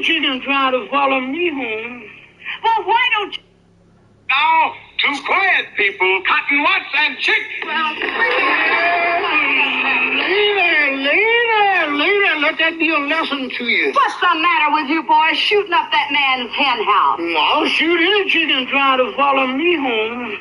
chicken trying to follow me home. Well, why don't you... Now, too quiet, people. Cotton Watts and Chick. Well, Later, let that be a lesson to you. what's the matter with you boys shooting up that man's hen house? I'll shoot any chicken trying to follow me home.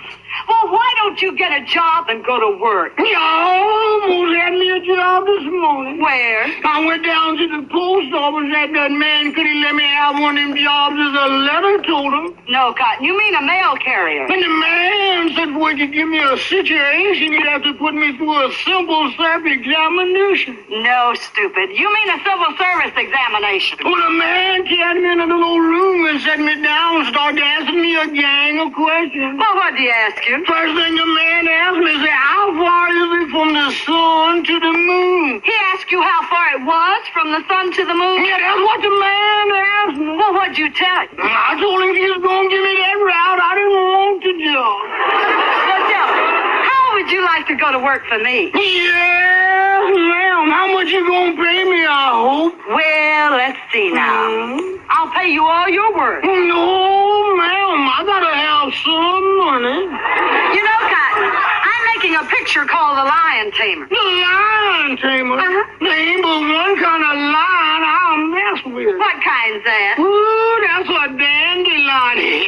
Well, why don't you get a job and go to work? You almost had me a job this morning. Where? I went down to the post office at that man. Could he let me have one of them jobs as a letter told him? No, Cotton, you mean a mail carrier. And the man said, boy, you give me a situation, he'd have to put me through a simple self-examination. No, stupid. You mean a civil service examination. Well, the man carried me in a little room and set me down and started asking me a gang of questions. Well, what'd he ask you? First thing the man asked me, said, how far is it from the sun to the moon? He asked you how far it was from the sun to the moon? Yeah, that's what the man asked me. Well, what'd you tell him? I told him he was going to give me that route. I didn't want to do. Well, tell me, how would you like to go to work for me? Yes, ma'am. How much you going to pay me, I hope? Well, let's see now. I'll pay you all your work. No, ma'am. I got to have some money. You know, Cotton, I'm making a picture called The Lion Tamer. The lion tamer? Uh-huh. There ain't but one kind of lion I'll mess with. What kind's that? Ooh, that's a dandelion.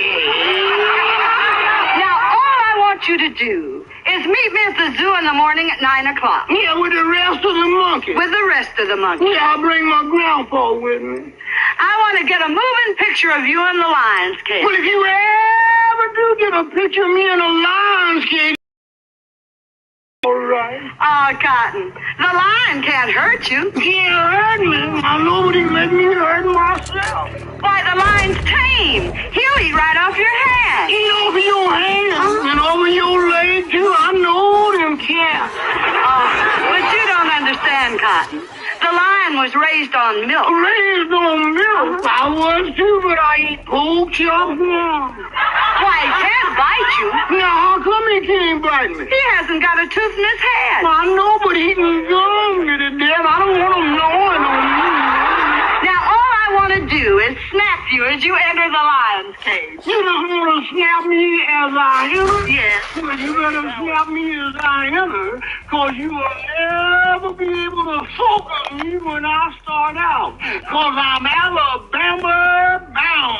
Now, all I want you to do is meet me at the zoo in the morning at 9 o'clock. Yeah, with the rest of the monkeys. With the rest of the monkeys. Yeah, I'll bring my grandpa with me. I want to get a moving picture of you in the lion's cage. Well, if you ever do get a picture of me in a lion's cage, all right. Oh, Cotton, the lion can't hurt you. Can't hurt me. I know, but he make me hurt myself. Why, the lion's tame. He'll eat right off your hand. Eat over your hand and over your leg, too. I know them cats. Oh, but you don't understand, Cotton. The lion was raised on milk. Raised on milk. I was, too, but I eat pork chops now. Why, he can't bite you. Now, how come he can't bite me? He hasn't got a tooth in his head. I know, but he can gum me to death. I don't want him gnawing on me. Now, all I want to do is snap you as you enter the lion's cage. You just want to snap me as I enter? Yes. Well, you better snap me as I enter, because you will never be able to focus me when I start out, because I'm Alabama bound.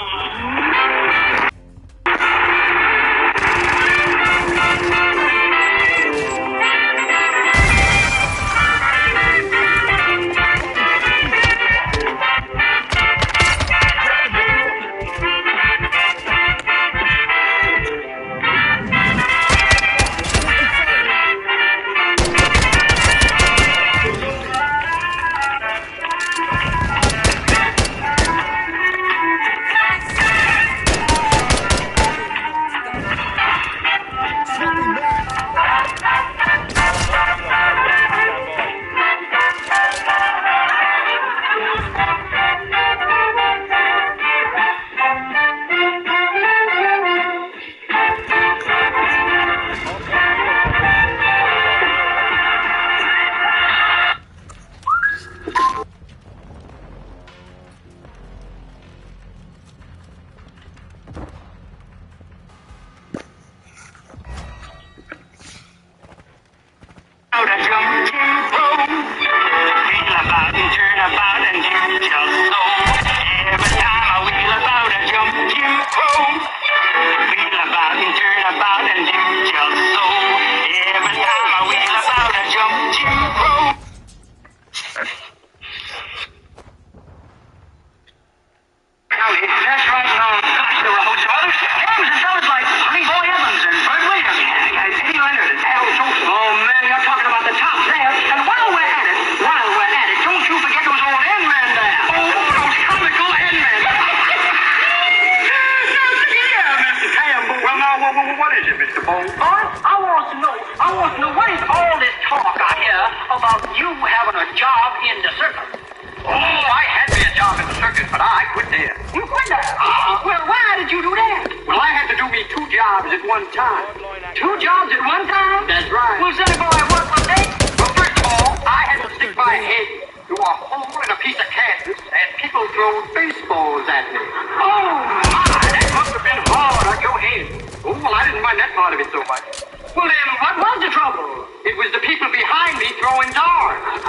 What is it, Mr. Bones? I want to know what is all this talk I hear about you having a job in the circus? Oh, I had me a job in the circus, but I quit there. You quit that? Well, why did you do that? Well, I had to do me 2 jobs at one time. 2 jobs at one time? That's right. Well, Sonny boy, what was that? Well, first of all, I had to stick my head through a hole in a piece of canvas, and people throwed baseballs at me. Oh, my, that must have been hard on your head. Oh, well, I didn't mind that part of it so much. Well, then, what was the trouble? It was the people behind me throwing darts.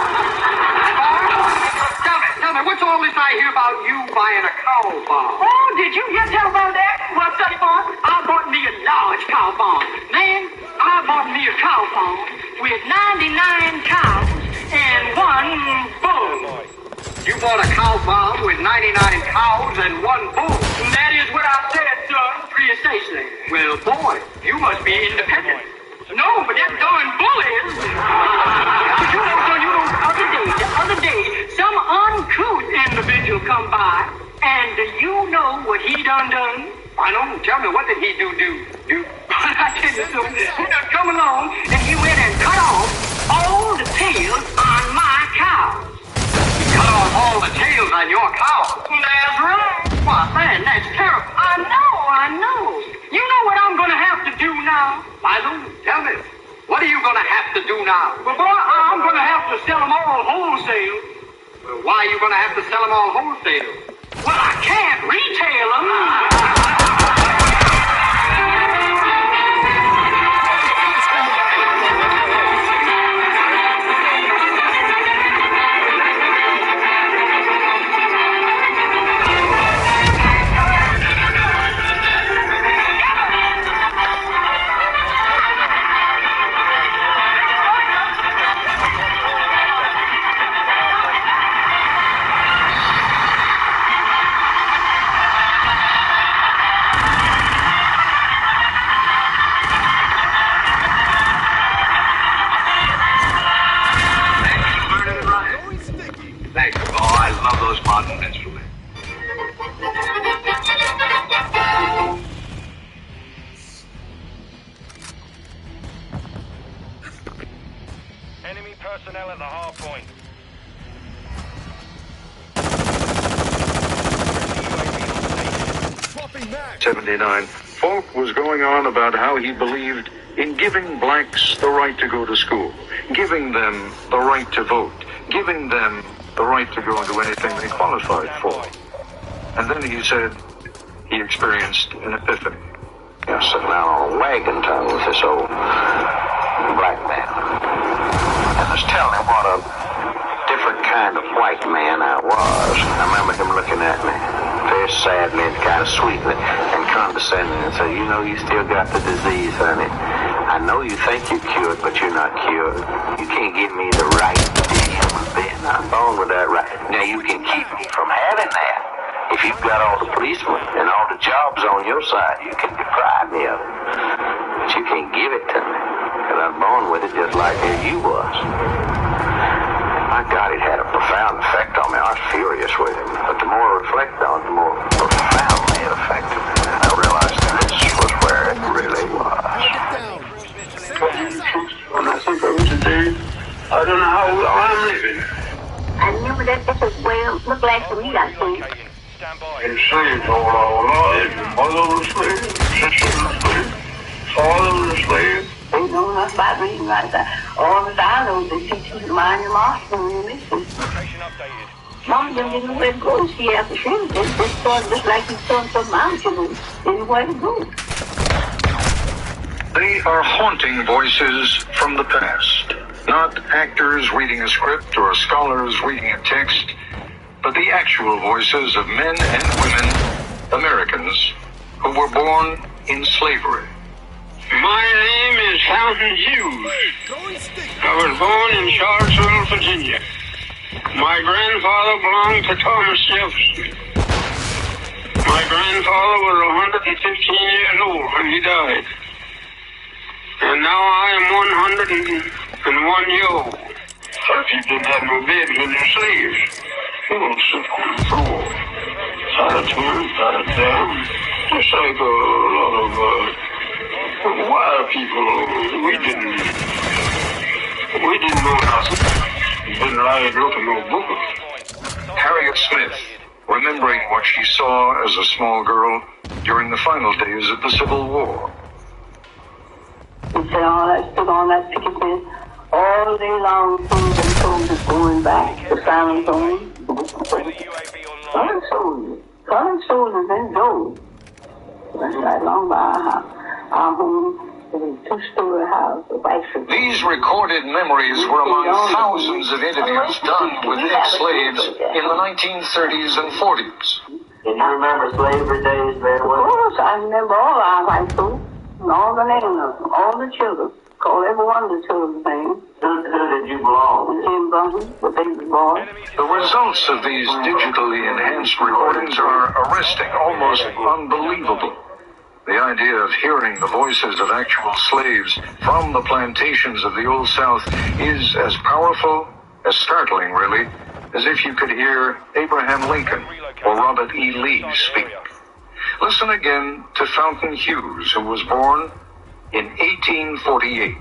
Tell me, what's all this I hear about you buying a cow farm? Oh, did you hear tell about that? Well, Sonny boy, I bought me a large cow farm. Man, I bought me a cow farm with 99 cows and 1 bull. You bought a cow farm with 99 cows and 1 bull. That is what I said, son, precisely. Well, boy, you must be independent. No, but that darn bull is. But you know, the other day, some uncouth individual come by, and do you know what he done? I know. Tell me, what did he do? I tell you something. He done come along, and he went and cut off all the tails on my cows. He cut off all the tails on your cows? That's right. Why, man, that's terrible. I know. You know what I'm going to have to do now? I don't. Tell me. What are you going to have to do now? Well, boy, I'm going to have to sell them all wholesale. Well, why are you going to have to sell them all wholesale? Well, I can't retail them. Enemy personnel at the hard point. 79. Falk was going on about how he believed in giving blacks the right to go to school, giving them the right to vote, giving them the right to go into anything they qualified for. And then he said he experienced an epiphany. I was sitting down on a wagon tongue with this old black man. And I was telling him what a different kind of white man I was. I remember him looking at me very sadly and kind of sweetly and condescending and said, you know, you still got the disease, honey. I know you think you're cured, but you're not cured. You can't give me the right to be a human being. I'm born with that right. Now, you can keep me from having that. If you've got all the policemen and all the jobs on your side, you can deprive me of it. But you can't give it to me. Because I'm born with it just like you was. My God, it had a profound effect on me. I was furious with it. But the more I reflect on it, the more profoundly it affected me. I realized that this was where it really was. When I think of it today, I don't know how long I'm living. I remember that this was well, look like to me, I think. Been slaves all our lives. Mother was a slave, sister was a slave, father was a slave. They know enough about reading like that. All that I know, they teach you to mind your master and your missus. Mom didn't know where to go. She after she was just started just like you saw some mountain. Didn't know where to go. They are haunting voices from the past. Not actors reading a script or scholars reading a text, but the actual voices of men and women, Americans, who were born in slavery. My name is Fountain Hughes. I was born in Charlottesville, Virginia. My grandfather belonged to Thomas Jefferson. My grandfather was 115 years old when he died. And now I am 101 years old. So if you didn't have no babies when you're slaves, you would sit on the floor. Side of turn, side of down. Just like a lot of wild people. We didn't know nothing. Didn't like look at no book. Harriet Smith, remembering what she saw as a small girl during the final days of the Civil War. We stood on that picket fence All day long, soldiers going back to San Antonio. Colored soldiers in Georgia. That's right along by our home. A two-story house. These recorded memories were among thousands of interviews done with ex-slaves in the 1930s and 40s. Can you remember slavery days very well? Of course, I remember all our high school, and all the names of them, all the children. Call every one of the children's names. Who did you belong? Jim Bunton, the baby boy. The results of these digitally enhanced recordings are arresting, almost unbelievable. The idea of hearing the voices of actual slaves from the plantations of the Old South is as powerful, as startling really, as if you could hear Abraham Lincoln or Robert E. Lee speak. Listen again to Fountain Hughes, who was born in 1848.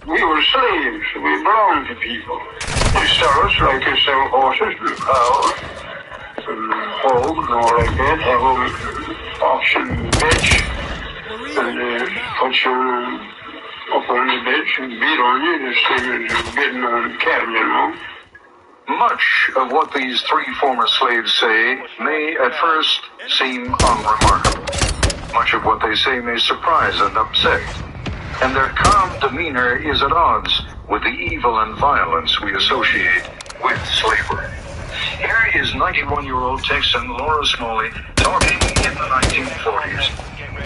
We were slaves. We belonged to people. They sell us like they sell horses and cows and hogs and all like that. Have them auction bitch and put you up on the bitch and beat on you the same as bidding on cattle, you know. Much of what these three former slaves say may at first seem unremarkable. Much of what they say may surprise and upset. And their calm demeanor is at odds with the evil and violence we associate with slavery. Here is 91-year-old Texan Laura Smalley talking in the 1940s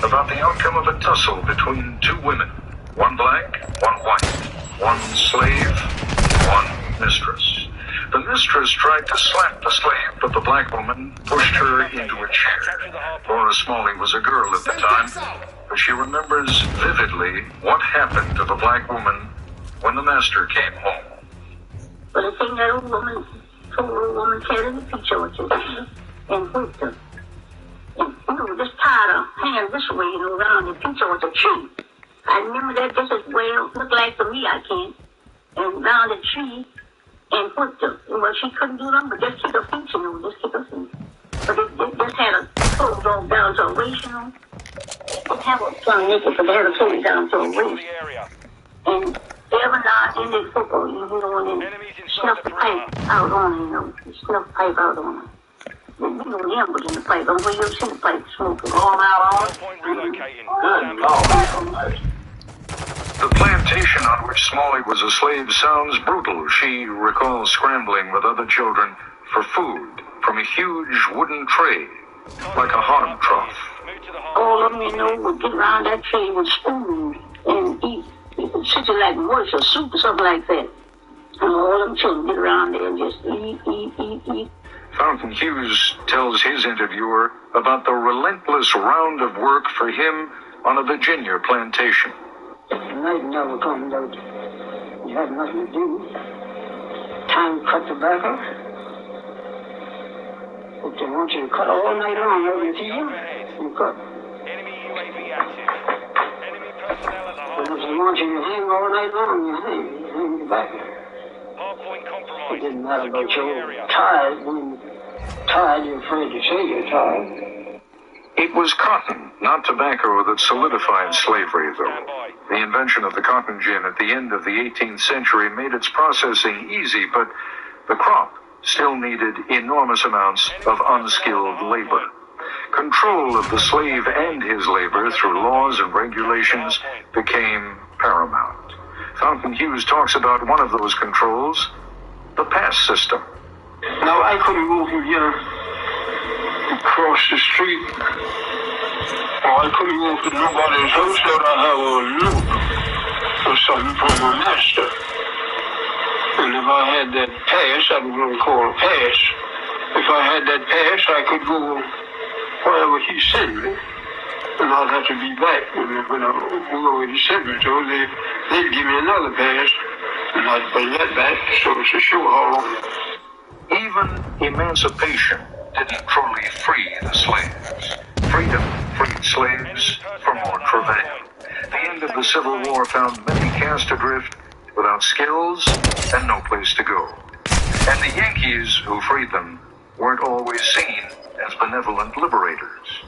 about the outcome of a tussle between two women, one black, one white, one slave, one mistress. The mistress tried to slap the slave, but the black woman pushed her into a chair. Laura Smalley was a girl at the time, but she remembers vividly what happened to the black woman when the master came home. But I think that old woman carried the picture with her and whipped her. And, just tied her hand this way, around the picture with a tree. I remember that just as well, looked like to me, I can't. And round the tree, and whipped her. Well, she couldn't do nothing but just kick her feet, just kick her feet. But it just had a clothes all down to her waist, They have a tongue naked, but they had a clothes down to her waist. And every now and then they football, and snuff the pipe out on her, snuff the pipe out on her. Them was in the pipe. I don't know where you see the pipe smoking. Going out on it. The plantation on which Smalley was a slave sounds brutal. She recalls scrambling with other children for food from a huge wooden tray, like a hog trough. All of them, would get around that tray with spoons and eat. Such like mush or soup or something like that. And all of them children get around there and just eat. Fountain Hughes tells his interviewer about the relentless round of work for him on a Virginia plantation. The night never comes out. You had nothing to do. Time to cut tobacco. But they want you to cut all night long every time. You cut. But if they want you to hang all night long, you hang tobacco. It didn't matter about you're tired. When you're tired, you're afraid to say you're tired. It was cotton, not tobacco, that solidified slavery, though. The invention of the cotton gin at the end of the 18th century made its processing easy, but the crop still needed enormous amounts of unskilled labor. Control of the slave and his labor through laws and regulations became paramount. Fountain Hughes talks about one of those controls, the pass system. Now, I couldn't go from here across the street, or I couldn't go to nobody's house that I have a look or something from my master. And if I had that pass, that was what we call a pass. If I had that pass, I could go wherever he sent me. And I'd have to be back. When I go where he sent me to, they'd give me another pass, and I'd bring that back, so it's a show how. Even emancipation didn't truly free the slaves. Freedom freed slaves for more travail. The end of the Civil War found many cast adrift without skills and no place to go. And the Yankees who freed them weren't always seen as benevolent liberators.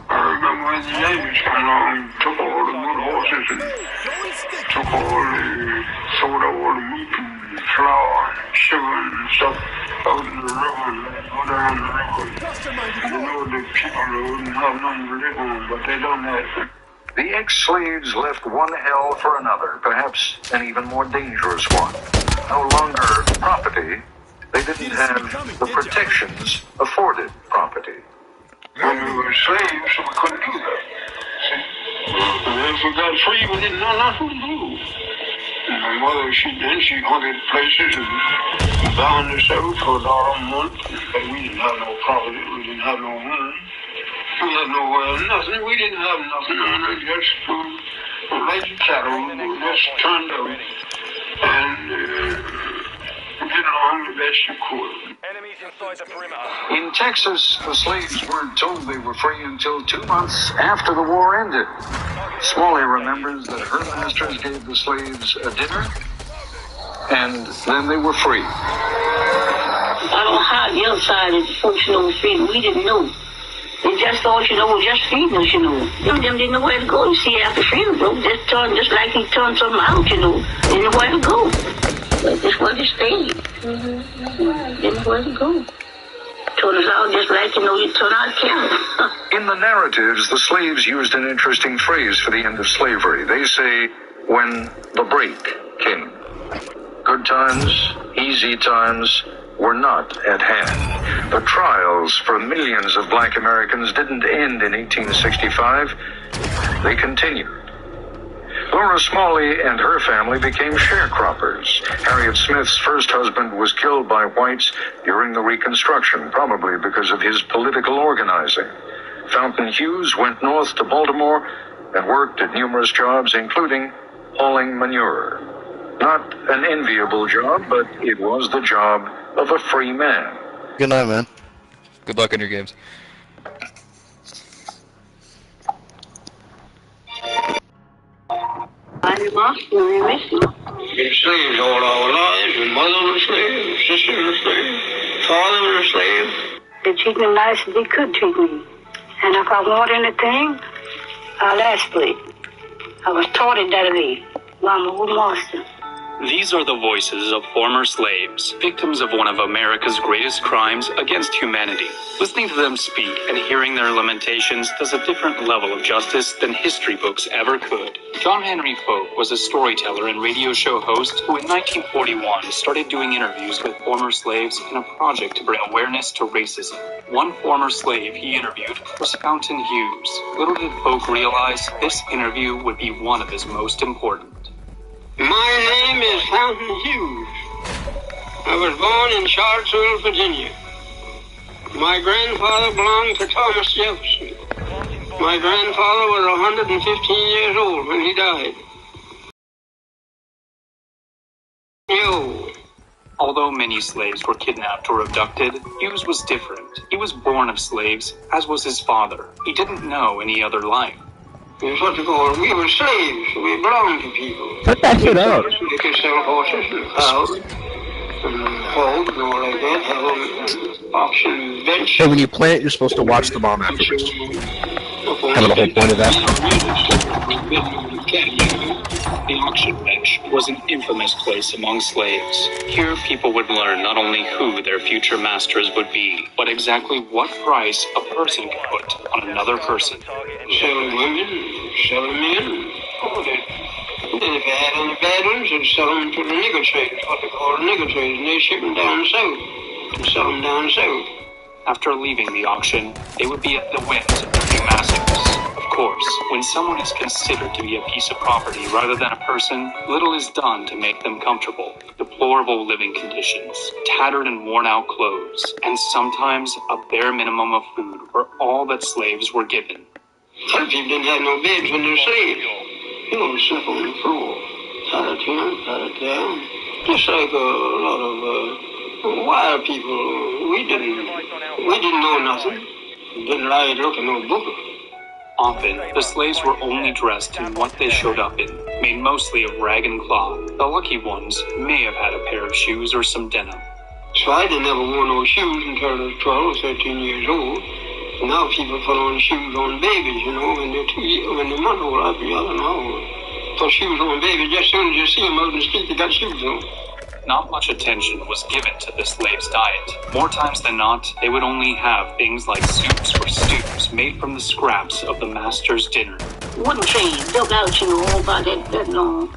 I remember when the Yankees came along and took all the good horses and took all the soda, all the meat and flour and sugar and stuff out in the river and go down the river. You know, the people wouldn't have nothing to live on, but they done that. The ex-slaves left one hell for another, perhaps an even more dangerous one. No longer property, they didn't have the protections afforded property. When we were slaves, we couldn't do that. See? And if we got free, we didn't know nothing to do. And my mother, she hunted places and bound herself for $1 a month. But we didn't have no property, we didn't have no home. We had nothing, we didn't have nothing on it, just like cattle, just turned out and get along the best you could. Enemies inside the perimeter. In Texas, the slaves weren't told they were free until 2 months after the war ended. Smalley remembers that her masters gave the slaves a dinner, and then they were free. I don't know how the other side of the folks know feeding. We didn't know. They just thought, was just feeding us, Them didn't know where to go. You see, after freedom broke, just like he turned something out, Didn't know where to go. But this was the stage. Didn't know where to go. Turned us out just like, you turn out cattle. In the narratives, the slaves used an interesting phrase for the end of slavery. They say, when the break came. Good times, easy times were not at hand. The trials for millions of black Americans didn't end in 1865. They continued. Laura Smalley and her family became sharecroppers. Harriet Smith's first husband was killed by whites during the Reconstruction, probably because of his political organizing. Fountain Hughes went north to Baltimore and worked at numerous jobs, including hauling manure. Not an enviable job, but it was the job of a free man. Good night, man. Good luck in your games. I'm your master, we miss you. Been slaves all our lives, and mother was a slave, sister was a slave, father was a slave. They treat me nice as they could treat me. And if I want anything, I'll ask for it. I was taught it that way by my old master. These are the voices of former slaves, victims of one of America's greatest crimes against humanity. Listening to them speak and hearing their lamentations does a different level of justice than history books ever could. John Henry Folk was a storyteller and radio show host who in 1941 started doing interviews with former slaves in a project to bring awareness to racism. One former slave he interviewed was Fountain Hughes. Little did Folk realize this interview would be one of his most important. My name is Fountain Hughes. I was born in Charlottesville, Virginia. My grandfather belonged to Thomas Jefferson. My grandfather was 115 years old when he died. Although many slaves were kidnapped or abducted, Hughes was different. He was born of slaves, as was his father. He didn't know any other life. It's what they call, we were slaves. We belonged to people. Put that shit out. We could sell horses and cows and hogs and all like that. Have an auction bench. Hey, when you plant, you're supposed to watch the bomb afterwards. Kind of the whole point of that. The auction bench was an infamous place among slaves. Here people would learn not only who their future masters would be, but exactly what price a person could put on another person. Selling women, selling men, all that. And if they had any bad ones, they'd sell them to the nigger traders, what they call the nigger traders, and they ship them down south and sell them down south. After leaving the auction, they would be at the whims of the massacres. Of course, when someone is considered to be a piece of property rather than a person, little is done to make them comfortable. Deplorable living conditions, tattered and worn-out clothes, and sometimes a bare minimum of food were all that slaves were given. Some people didn't have no beds when they were slaves. You know, slept on the floor, sat it here, sat it there. Just like a lot of wild people. We didn't know nothing. Didn't like looking no book. Often, the slaves were only dressed in what they showed up in, made mostly of rag and cloth. The lucky ones may have had a pair of shoes or some denim. So I didn't ever wear no shoes until I was 12 or 13 years old. Now people put on shoes on babies, when they're 2 years, when they're month old, I'd be out an hour. put shoes on, baby. Just as soon as you see them out in the street, they got shoes on. Not much attention was given to the slaves' diet. More times than not, they would only have things like soups or stews made from the scraps of the master's dinner. Wooden trays dug out, all about that long.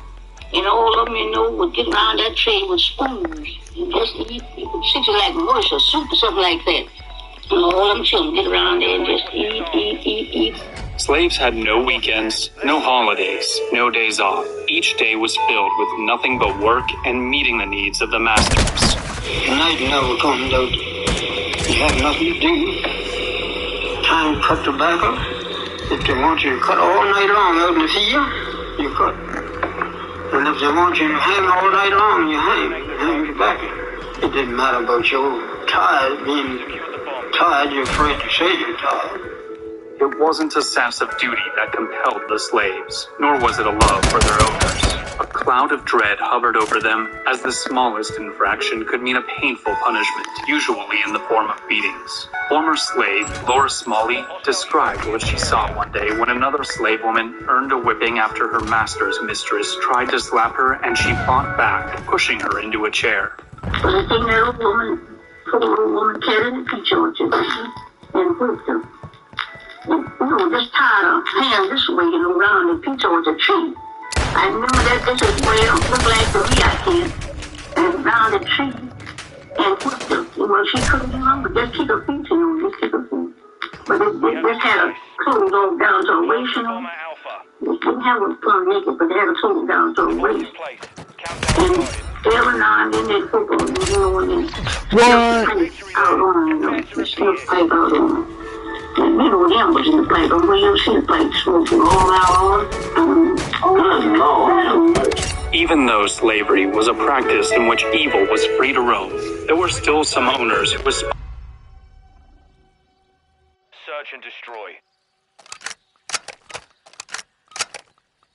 And all of them, would get around that tray with spoons and just eat. You could sit you like mush or soup or something like that. And all of them children get around there and just eat. Slaves had no weekends, no holidays, no days off. Each day was filled with nothing but work and meeting the needs of the masters. The night never comes out. You have nothing to do. Time to cut tobacco. If they want you to cut all night long out in the field, you cut. And if they want you to hang all night long, you hang your back. It didn't matter about your tired, being tired, you're afraid to say you're tired. It wasn't a sense of duty that compelled the slaves, nor was it a love for their owners. A cloud of dread hovered over them, as the smallest infraction could mean a painful punishment, usually in the form of beatings. Former slave Laura Smalley described what she saw one day when another slave woman earned a whipping after her master's mistress tried to slap her and she fought back, pushing her into a chair. But I think that poor old woman carried the peach orchard and whipped her. And, just tied her hand this way, around the peach orchard tree. I remember that this is where it looked like the me I can. And round the tree and whipped her. Well, she couldn't do nothing but just keep her feet, just keep her feet. But they just had her clothes all down to her waist, They didn't have her plumb naked, but they had her clothes down to her waist. And every now and then they'd whip her, and then out on her, the still pipe out on her. And them was in the pipe, but we ever see the pipe smoking all out on her. Even though slavery was a practice in which evil was free to roam, there were still some owners who was search and destroy.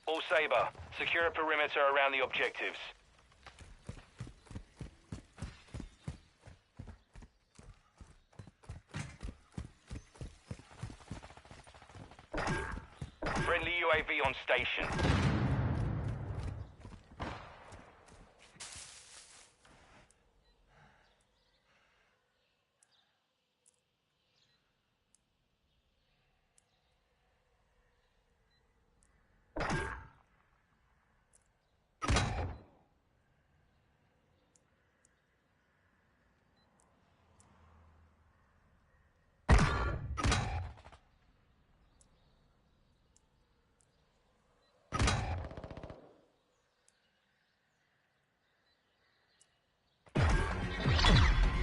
All Saber, secure a perimeter around the objectives. Friendly UAV on station.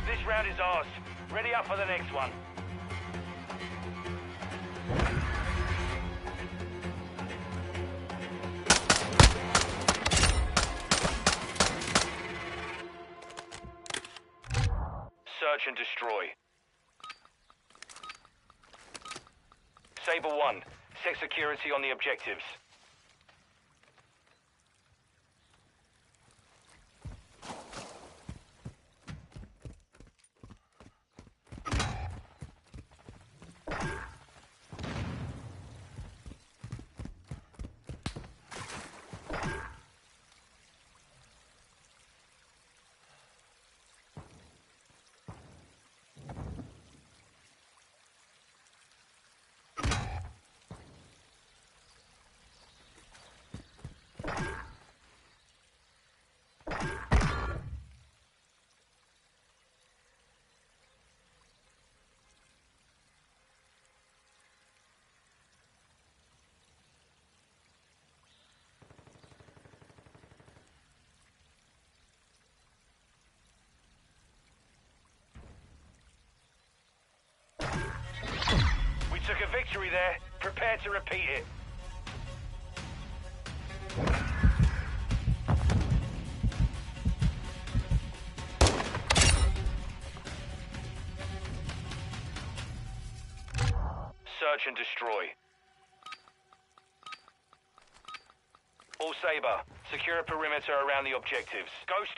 This round is ours. Ready up for the next one. Search and destroy. Saber 1, set security on the objectives. Took a victory there. Prepare to repeat it. Search and destroy. All Saber, secure a perimeter around the objectives. Ghost